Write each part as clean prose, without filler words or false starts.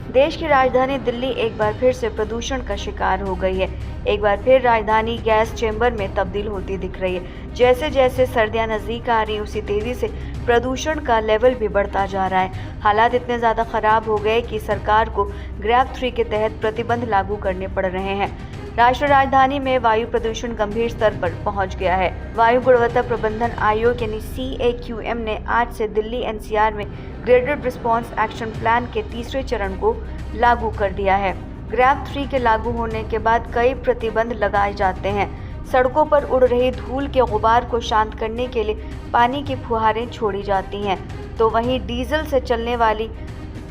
देश की राजधानी दिल्ली एक बार फिर से प्रदूषण का शिकार हो गई है। एक बार फिर राजधानी गैस चेंबर में तब्दील होती दिख रही है। जैसे जैसे सर्दियां नजदीक आ रही हैं, उसी तेजी से प्रदूषण का लेवल भी बढ़ता जा रहा है। हालात इतने ज्यादा खराब हो गए कि सरकार को ग्रैब 3 के तहत प्रतिबंध लागू करने पड़ रहे हैं। राष्ट्रीय राजधानी में वायु प्रदूषण गंभीर स्तर पर पहुंच गया है। वायु गुणवत्ता प्रबंधन आयोग यानी CAQM ने आज से दिल्ली NCR में ग्रेडेड रिस्पांस एक्शन प्लान के तीसरे चरण को लागू कर दिया है। ग्रैब 3 के लागू होने के बाद कई प्रतिबंध लगाए जाते हैं। सड़कों पर उड़ रही धूल के गुबार को शांत करने के लिए पानी की फुहारें छोड़ी जाती हैं, तो वहीं डीजल से चलने वाली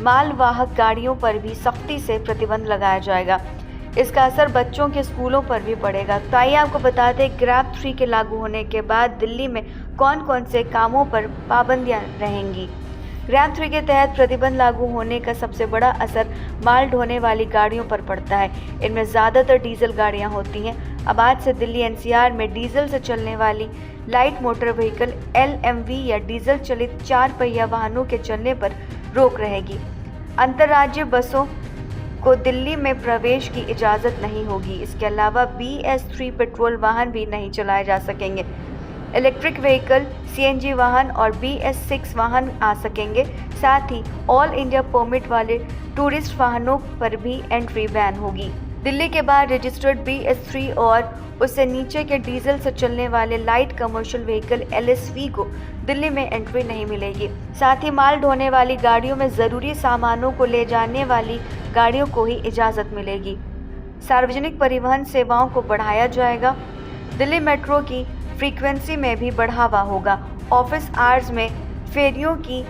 मालवाहक गाड़ियों पर भी सख्ती से प्रतिबंध लगाया जाएगा। इसका असर बच्चों के स्कूलों पर भी पड़ेगा। तो आइए आपको बता दें, ग्रैब 3 के लागू होने के बाद दिल्ली में कौन कौन से कामों पर पाबंदियां रहेंगी। ग्रैब 3 के तहत प्रतिबंध लागू होने का सबसे बड़ा असर माल ढोने वाली गाड़ियों पर पड़ता है। इनमें ज़्यादातर डीजल गाड़ियां होती हैं। अब आज से दिल्ली NCR में डीजल से चलने वाली लाइट मोटर व्हीकल LMV या डीजल चलित 4 पहिया वाहनों के चलने पर रोक रहेगी। अंतर्राज्यीय बसों को दिल्ली में प्रवेश की इजाज़त नहीं होगी। इसके अलावा BS3 पेट्रोल वाहन भी नहीं चलाए जा सकेंगे। इलेक्ट्रिक व्हीकल, CNG वाहन और BS6 वाहन आ सकेंगे। साथ ही ऑल इंडिया परमिट वाले टूरिस्ट वाहनों पर भी एंट्री बैन होगी। दिल्ली के बाद रजिस्टर्ड BS3 और उससे नीचे के डीजल से चलने वाले लाइट कमर्शियल व्हीकल LSV को दिल्ली में एंट्री नहीं मिलेगी। साथ ही माल ढोने वाली गाड़ियों में ज़रूरी सामानों को ले जाने वाली गाड़ियों को ही इजाज़त मिलेगी। सार्वजनिक परिवहन सेवाओं को बढ़ाया जाएगा। दिल्ली मेट्रो की फ्रीक्वेंसी में भी बढ़ावा होगा। ऑफिस आवर्स में फेरियों की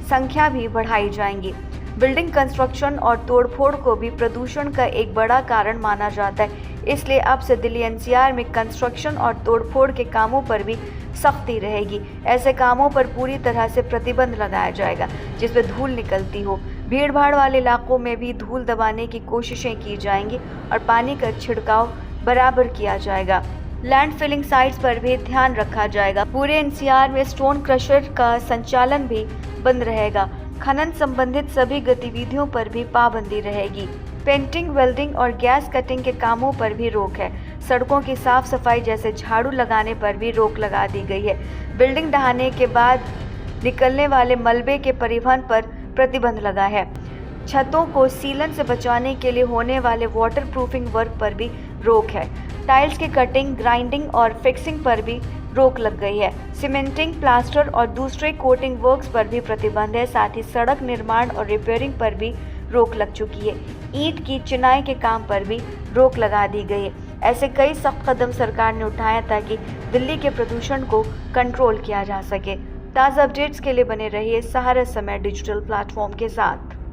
संख्या भी बढ़ाई जाएंगी। बिल्डिंग कंस्ट्रक्शन और तोड़फोड़ को भी प्रदूषण का एक बड़ा कारण माना जाता है। इसलिए अब से दिल्ली NCR में कंस्ट्रक्शन और तोड़फोड़ के कामों पर भी सख्ती रहेगी। ऐसे कामों पर पूरी तरह से प्रतिबंध लगाया जाएगा जिसमें धूल निकलती हो। भीड़ भाड़ वाले इलाकों में भी धूल दबाने की कोशिशें की जाएंगी और पानी का छिड़काव बराबर किया जाएगा। लैंड फिलिंग साइट्स पर भी ध्यान रखा जाएगा। पूरे NCR में स्टोन क्रशर का संचालन भी बंद रहेगा। खनन संबंधित सभी गतिविधियों पर भी पाबंदी रहेगी। पेंटिंग, वेल्डिंग और गैस कटिंग के कामों पर भी रोक है। सड़कों की साफ सफाई जैसे झाड़ू लगाने पर भी रोक लगा दी गई है। बिल्डिंग ढहाने के बाद निकलने वाले मलबे के परिवहन पर प्रतिबंध लगा है। छतों को सीलन से बचाने के लिए होने वाले वाटर प्रूफिंग वर्क पर भी रोक है। टाइल्स की कटिंग, ग्राइंडिंग और फिक्सिंग पर भी रोक लग गई है। सीमेंटिंग, प्लास्टर और दूसरे कोटिंग वर्क्स पर भी प्रतिबंध है। साथ ही सड़क निर्माण और रिपेयरिंग पर भी रोक लग चुकी है। ईंट की चिनाई के काम पर भी रोक लगा दी गई है। ऐसे कई सख्त कदम सरकार ने उठाए ताकि दिल्ली के प्रदूषण को कंट्रोल किया जा सके। ताज़ा अपडेट्स के लिए बने रहिए सहारा समय डिजिटल प्लेटफॉर्म के साथ।